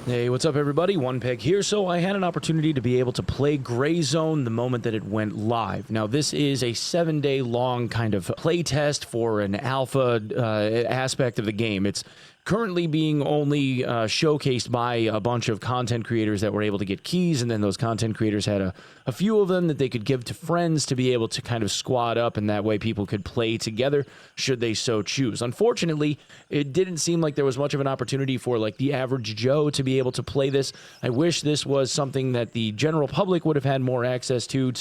Hey, what's up everybody? Onepeg here. So I had an opportunity to be able to play Gray Zone the moment that it went live. Now this is a 7-day long kind of play test for an alpha aspect of the game. It's currently being only showcased by a bunch of content creators that were able to get keys, and then those content creators had a few of them that they could give to friends to be able to kind of squad up, and that way people could play together should they so choose. Unfortunately, it didn't seem like there was much of an opportunity for like the average Joe to be able to play this. I wish this was something that the general public would have had more access to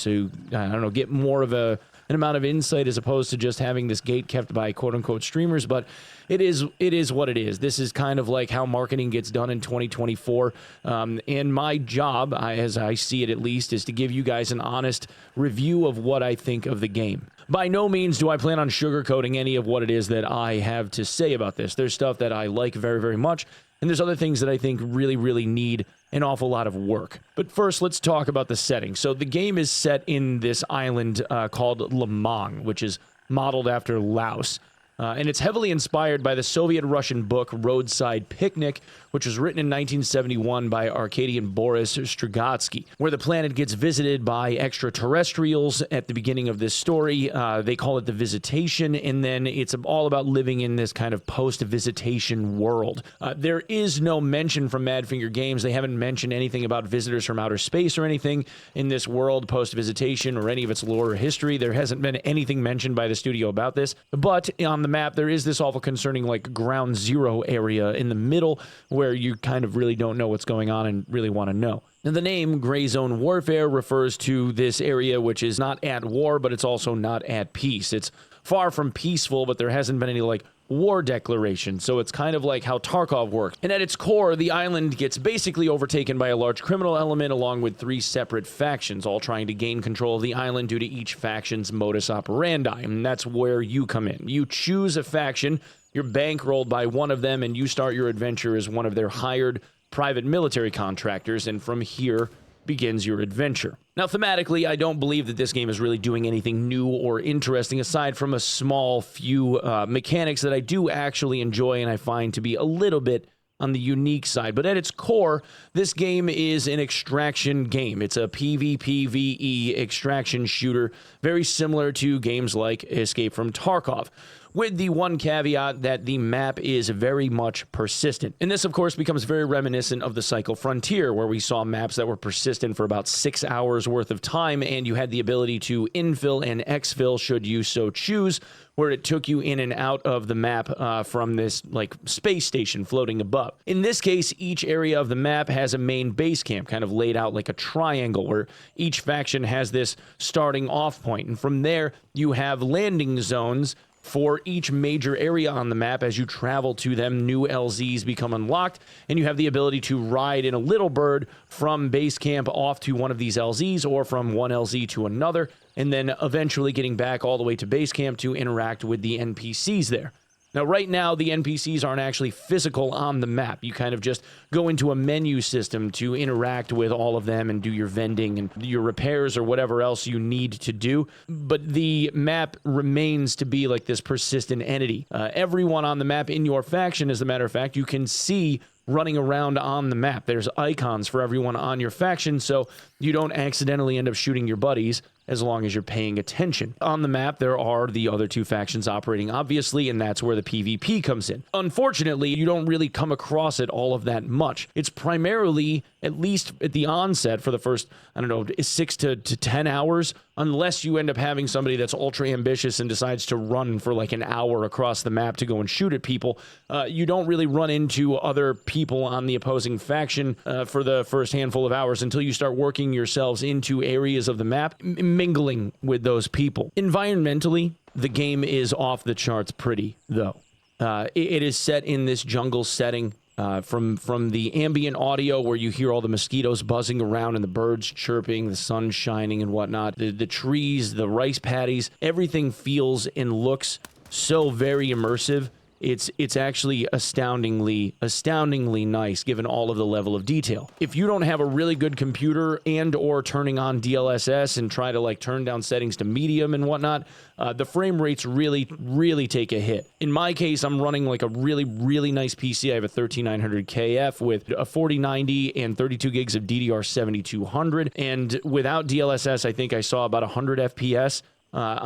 I don't know, get more of an amount of insight as opposed to just having this gate kept by quote-unquote streamers, but it is what it is. This is kind of like how marketing gets done in 2024, and my job, as I see it at least, is to give you guys an honest review of what I think of the game. By no means do I plan on sugarcoating any of what it is that I have to say about this. There's stuff that I like very, very much, and there's other things that I think really, really need an awful lot of work. But first, let's talk about the setting. So the game is set in this island called Le Mans, which is modeled after Laos. And it's heavily inspired by the Soviet-Russian book Roadside Picnic, which was written in 1971 by Arkadian Boris Strugatsky, where the planet gets visited by extraterrestrials at the beginning of this story. They call it the Visitation, and then it's all about living in this kind of post-visitation world. There is no mention from Madfinger Games. They haven't mentioned anything about visitors from outer space or anything in this world post-visitation or any of its lore or history. There hasn't been anything mentioned by the studio about this, but on the map there is this awful concerning like ground zero area in the middle where you kind of really don't know what's going on and really want to know. Now, the name Gray Zone Warfare refers to this area which is not at war, but it's also not at peace. It's far from peaceful, but there hasn't been any like war declaration, so it's kind of like how Tarkov works. And at its core, the island gets basically overtaken by a large criminal element along with 3 separate factions, all trying to gain control of the island due to each faction's modus operandi, and that's where you come in. You choose a faction, you're bankrolled by one of them, and you start your adventure as one of their hired private military contractors, and from here begins your adventure. Now, thematically, I don't believe that this game is really doing anything new or interesting aside from a small few mechanics that I do actually enjoy and I find to be a little bit on the unique side. But at its core, this game is an extraction game. It's a PvPvE extraction shooter, very similar to games like Escape from Tarkov, with the one caveat that the map is very much persistent. And this, of course, becomes very reminiscent of the Cycle Frontier, where we saw maps that were persistent for about 6 hours worth of time, and you had the ability to infill and exfil should you so choose, where it took you in and out of the map from this like space station floating above. In this case, each area of the map has a main base camp, kind of laid out like a triangle, where each faction has this starting off point, and from there you have landing zones for each major area on the map. As you travel to them, new LZs become unlocked, and you have the ability to ride in a little bird from base camp off to one of these LZs, or from one LZ to another, and then eventually getting back all the way to base camp to interact with the NPCs there. Now, right now, the NPCs aren't actually physical on the map. You kind of just go into a menu system to interact with all of them and do your vending and your repairs or whatever else you need to do. But the map remains to be like this persistent entity. Everyone on the map in your faction, as a matter of fact, you can see running around on the map. There's icons for everyone on your faction, so you don't accidentally end up shooting your buddies as long as you're paying attention. On the map, there are the other 2 factions operating, obviously, and that's where the PvP comes in. Unfortunately, you don't really come across it all of that much. It's primarily, at least at the onset, for the first, 6 to 10 hours, unless you end up having somebody that's ultra ambitious and decides to run for like an hour across the map to go and shoot at people. You don't really run into other people on the opposing faction for the first handful of hours until you start working yourselves into areas of the map, mingling with those people. Environmentally, the game is off the charts pretty, though. It is set in this jungle setting. From the ambient audio where you hear all the mosquitoes buzzing around and the birds chirping, the sun shining and whatnot, the trees, the rice paddies, everything feels and looks so very immersive it's actually astoundingly nice given all of the level of detail. If you don't have a really good computer and or turning on DLSS and try to like turn down settings to medium and whatnot, the frame rates really take a hit. In my case, I'm running like a really nice PC. I have a 13900 KF with a 4090 and 32 gigs of DDR 7200, and without DLSS, I think I saw about 100 FPS.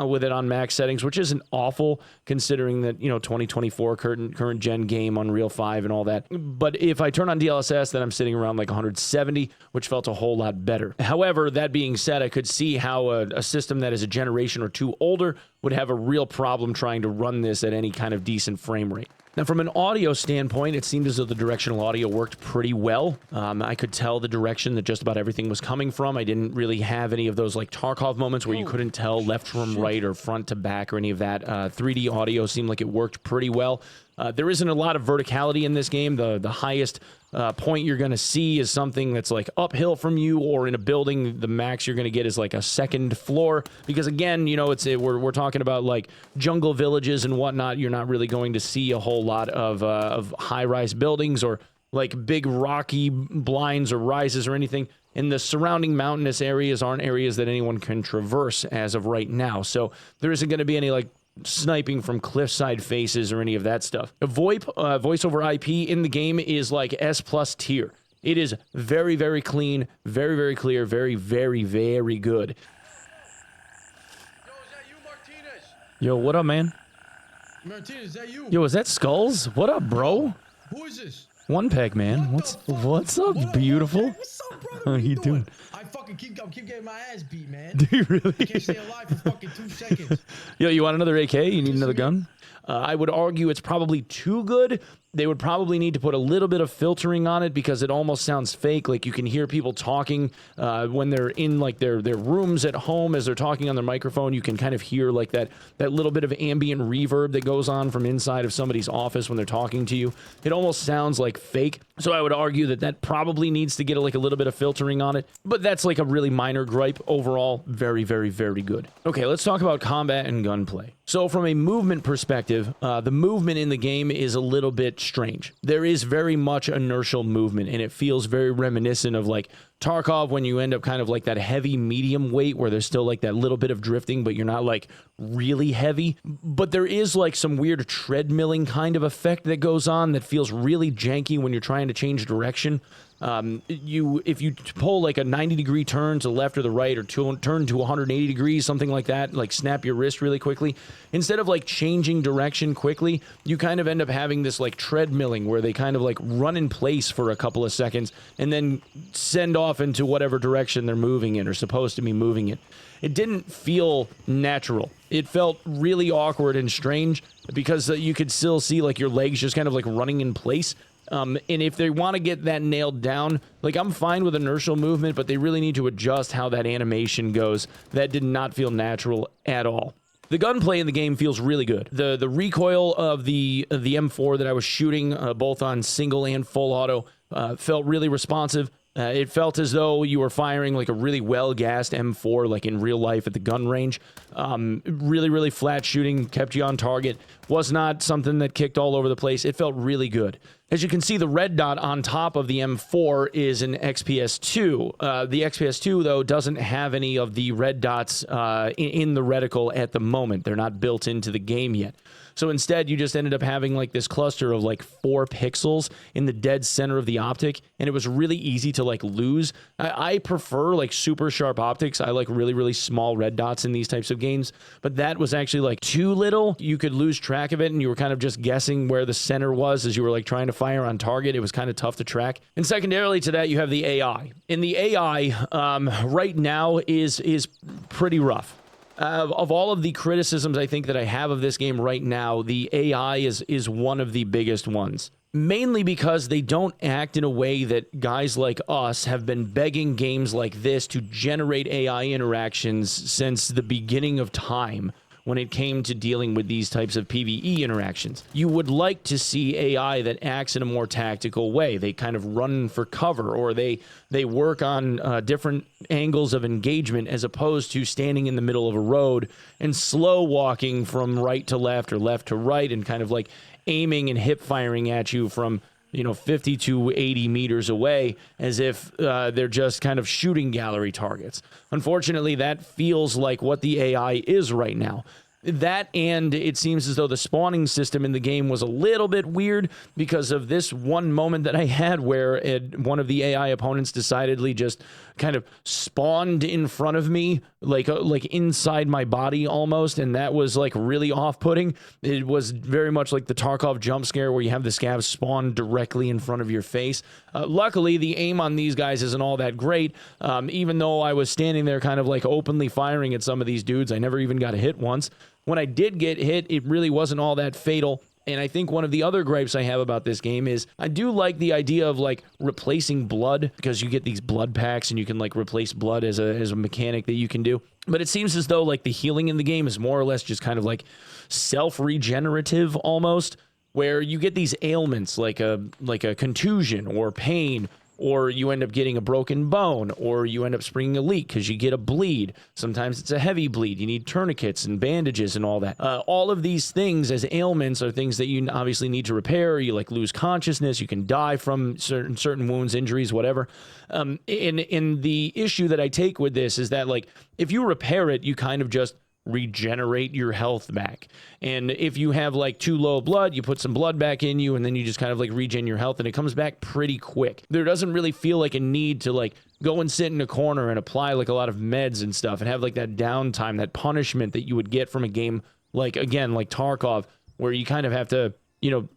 With it on max settings, which isn't awful considering that, 2024 current gen game, Unreal 5 and all that. But if I turn on DLSS, then I'm sitting around like 170, which felt a whole lot better. However, that being said, I could see how a system that is a generation or two older would have a real problem trying to run this at any kind of decent frame rate. Now, from an audio standpoint, it seemed as though the directional audio worked pretty well. I could tell the direction that just about everything was coming from. I didn't really have any of those like Tarkov moments where you couldn't tell left from right or front to back or any of that. 3D audio seemed like it worked pretty well. There isn't a lot of verticality in this game. The highest point you're going to see is something that's like uphill from you, or in a building, the max you're going to get is like a second floor. Because again, we're talking about like jungle villages and whatnot. You're not really going to see a whole lot of high-rise buildings or like big rocky blinds or rises or anything. And the surrounding mountainous areas aren't areas that anyone can traverse as of right now. So there isn't going to be any like sniping from cliffside faces or any of that stuff. VoIP, voice over IP in the game is like S+ tier. It is very clean, very clear, very good. Yo, is that you, Martinez? Yo, what up, man? Martinez, is that you? Yo, is that Skulls? What up, bro? Who is this? Onepeg, man. What's up, beautiful? What's up, brother? How you doing? I fucking keep getting my ass beat, man. Do you really? I can't stay alive for fucking 2 seconds. Yo, you want another AK? You need another gun? I would argue it's probably too good. They would probably need to put a little bit of filtering on it because it almost sounds fake. Like you can hear people talking when they're in like their rooms at home as they're talking on their microphone. You can kind of hear like that little bit of ambient reverb that goes on from inside of somebody's office when they're talking to you. It almost sounds like fake. So I would argue that probably needs to get like a little bit of filtering on it. But that's like a really minor gripe. Overall, very good. Okay, let's talk about combat and gunplay. So from a movement perspective, the movement in the game is a little bit strange. There is very much inertial movement, and it feels very reminiscent of like Tarkov when you end up kind of like that heavy medium weight where there's still like that little bit of drifting, but you're not like really heavy. But there is like some weird treadmilling kind of effect that goes on that feels really janky when you're trying to change direction. If you pull like a 90-degree turn to the left or the right, or turn to 180 degrees, something like that, like snap your wrist really quickly, instead of like changing direction quickly, you kind of end up having this like treadmilling where they kind of like run in place for a couple of seconds and then send off into whatever direction they're moving in or supposed to be moving in. It didn't feel natural. It felt really awkward and strange because you could still see like your legs just kind of like running in place. And if they want to get that nailed down, like I'm fine with inertial movement, but they really need to adjust how that animation goes. That did not feel natural at all. The gunplay in the game feels really good. The recoil of the M4 that I was shooting, both on single and full auto, felt really responsive. It felt as though you were firing like a really well-gassed M4, like in real life at the gun range. Really flat shooting, kept you on target. Was not something that kicked all over the place. It felt really good. As you can see, the red dot on top of the M4 is an XPS-2. The XPS-2, though, doesn't have any of the red dots in the reticle at the moment. They're not built into the game yet. So instead, you just ended up having like this cluster of like 4 pixels in the dead center of the optic, and it was really easy to like lose. I prefer like super sharp optics. I like really small red dots in these types of games, but that was actually like too little. You could lose track of it, and you were kind of just guessing where the center was as you were like trying to fire on target. It was kind of tough to track. And secondarily to that, you have the AI. And the AI right now is pretty rough. Of all of the criticisms I think that I have of this game right now, the AI is one of the biggest ones. Mainly because they don't act in a way that guys like us have been begging games like this to generate AI interactions since the beginning of time. When it came to dealing with these types of PvE interactions, you would like to see AI that acts in a more tactical way. They kind of run for cover, or they work on different angles of engagement as opposed to standing in the middle of a road and slow walking from right to left or left to right and kind of like aiming and hip firing at you from 50 to 80 meters away, as if they're just kind of shooting gallery targets. Unfortunately, that feels like what the AI is right now. That, and it seems as though the spawning system in the game was a little bit weird because of this one moment that I had where one of the AI opponents decidedly just kind of spawned in front of me, like inside my body almost, and that was like really off-putting. It was very much like the Tarkov jump scare where you have the scavs spawn directly in front of your face. Luckily, the aim on these guys isn't all that great. Even though I was standing there kind of like openly firing at some of these dudes, I never even got a hit once. When I did get hit, it really wasn't all that fatal. And I think one of the other gripes I have about this game is I do like the idea of like replacing blood, because you get these blood packs and you can like replace blood as a mechanic that you can do. But it seems as though like the healing in the game is more or less just kind of like self-regenerative almost, where you get these ailments like a contusion or pain, or you end up getting a broken bone, or you end up springing a leak because you get a bleed. Sometimes it's a heavy bleed. You need tourniquets and bandages and all that. All of these things as ailments are things that you obviously need to repair. You like lose consciousness. You can die from certain wounds, injuries, whatever. And the issue that I take with this is that like if you repair it, you kind of just regenerate your health back. And if you have like too low blood, you put some blood back in you and then you just kind of like regen your health and it comes back pretty quick. There doesn't really feel like a need to like go and sit in a corner and apply like a lot of meds and stuff and have like that downtime, that punishment that you would get from a game like, again, like Tarkov, where you kind of have to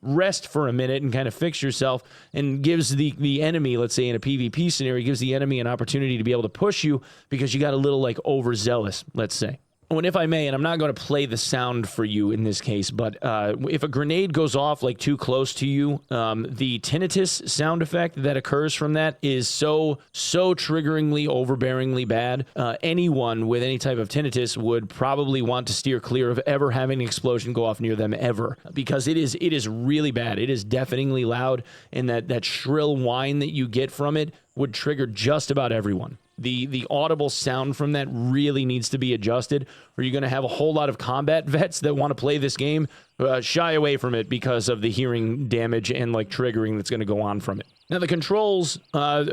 rest for a minute and kind of fix yourself, and gives the enemy, let's say in a PvP scenario, gives the enemy an opportunity to be able to push you because you got a little like overzealous, let's say. Oh, and if I may, and I'm not going to play the sound for you in this case, but if a grenade goes off like too close to you, the tinnitus sound effect that occurs from that is so triggeringly, overbearingly bad. Anyone with any type of tinnitus would probably want to steer clear of ever having an explosion go off near them ever, because it is really bad. It is deafeningly loud, and that shrill whine that you get from it would trigger just about everyone. The audible sound from that really needs to be adjusted, or you're going to have a whole lot of combat vets that want to play this game shy away from it because of the hearing damage and like triggering that's going to go on from it. Now, the controls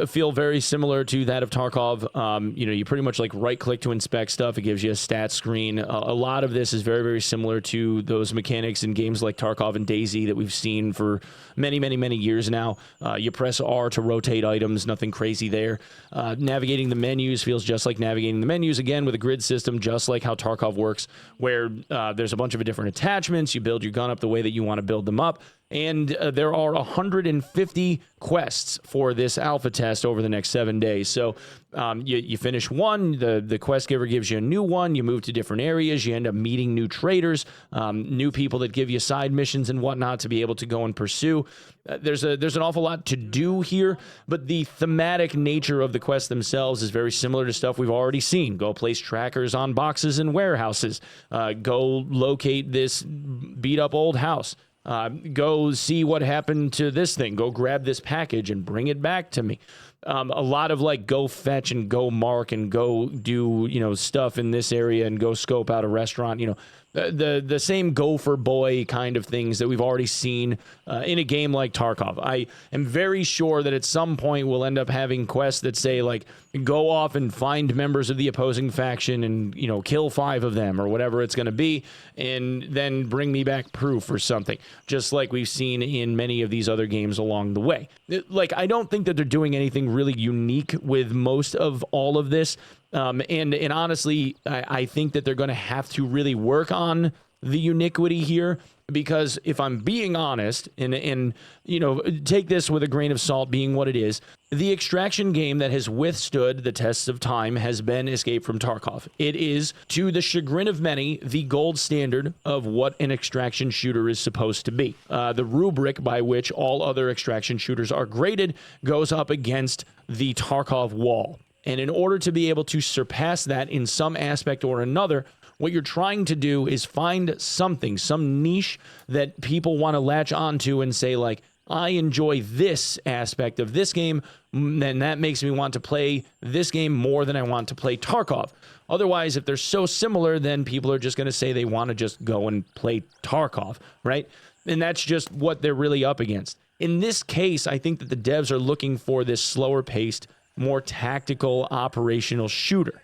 feel very similar to that of Tarkov. You pretty much like right-click to inspect stuff. It gives you a stat screen. A lot of this is very, very similar to those mechanics in games like Tarkov and DayZ that we've seen for many, many, many years now. You press R to rotate items, nothing crazy there. Navigating the menus feels just like navigating the menus, again, with a grid system, just like how Tarkov works, where there's a bunch of different attachments. You build your gun up the way that you want to build them up. And there are 150 quests for this alpha test over the next 7 days. So you finish one, the quest giver gives you a new one, you move to different areas, you end up meeting new traders, new people that give you side missions and whatnot to be able to go and pursue. There's an awful lot to do here, but the thematic nature of the quests themselves is very similar to stuff we've already seen. Go place trackers on boxes and warehouses. Go locate this beat-up old house. Go see what happened to this thing. Go grab this package and bring it back to me. A lot of like go fetch and go mark and go do, stuff in this area and go scope out a restaurant, the same gopher boy kind of things that we've already seen in a game like Tarkov. I am very sure that at some point we'll end up having quests that say like go off and find members of the opposing faction and kill 5 of them or whatever it's going to be, and then bring me back proof or something, just like we've seen in many of these other games along the way. Like, I don't think that they're doing anything really unique with most of all of this. And honestly, I think that they're going to have to really work on the uniquity here, because if I'm being honest, and take this with a grain of salt being what it is, the extraction game that has withstood the tests of time has been Escape from Tarkov. It is, to the chagrin of many, the gold standard of what an extraction shooter is supposed to be. The rubric by which all other extraction shooters are graded goes up against the Tarkov wall. And in order to be able to surpass that in some aspect or another, what you're trying to do is find something, some niche that people want to latch onto and say, like, I enjoy this aspect of this game, and that makes me want to play this game more than I want to play Tarkov. Otherwise, if they're so similar, then people are just going to say they want to just go and play Tarkov, right? And that's just what they're really up against. In this case, I think that the devs are looking for this slower paced, more tactical, operational shooter.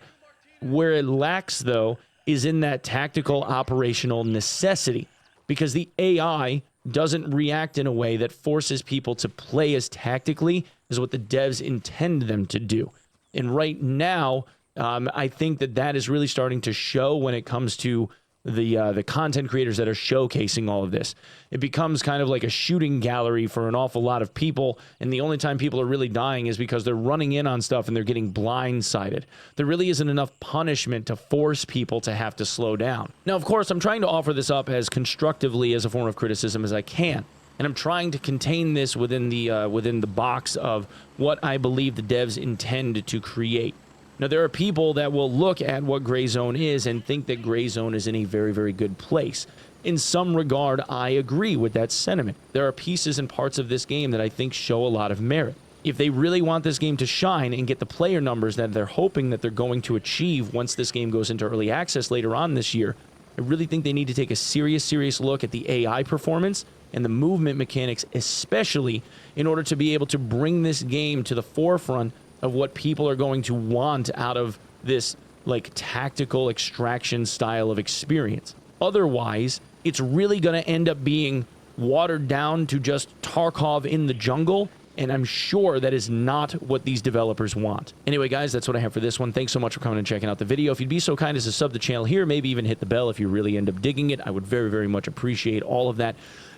Where it lacks, though, is in that tactical, operational necessity, because the AI doesn't react in a way that forces people to play as tactically as what the devs intend them to do. And right now, I think that that is really starting to show when it comes to the content creators that are showcasing all of this. It becomes kind of like a shooting gallery for an awful lot of people, and the only time people are really dying is because they're running in on stuff and they're getting blindsided. There really isn't enough punishment to force people to have to slow down. Now, of course, I'm trying to offer this up as constructively as a form of criticism as I can, and I'm trying to contain this within the box of what I believe the devs intend to create. Now, there are people that will look at what Gray Zone is and think that Gray Zone is in a very, very good place. In some regard, I agree with that sentiment. There are pieces and parts of this game that I think show a lot of merit. If they really want this game to shine and get the player numbers that they're hoping that they're going to achieve once this game goes into early access later on this year, I really think they need to take a serious look at the AI performance and the movement mechanics, especially in order to be able to bring this game to the forefront of what people are going to want out of this like tactical extraction style of experience. Otherwise, it's really going to end up being watered down to just Tarkov in the jungle, and I'm sure that is not what these developers want. Anyway, guys, that's what I have for this one. Thanks so much for coming and checking out the video. If you'd be so kind as to sub the channel here, maybe even hit the bell if you really end up digging it, I would very, very much appreciate all of that.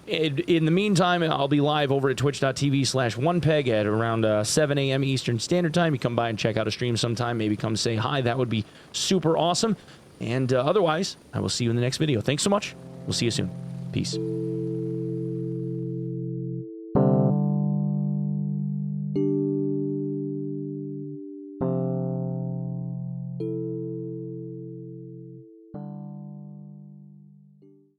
In the meantime, I'll be live over at twitch.tv/Onepeg at around 7 a.m. Eastern Standard Time. You come by and check out a stream sometime. Maybe come say hi. That would be super awesome. And otherwise, I will see you in the next video. Thanks so much. We'll see you soon. Peace.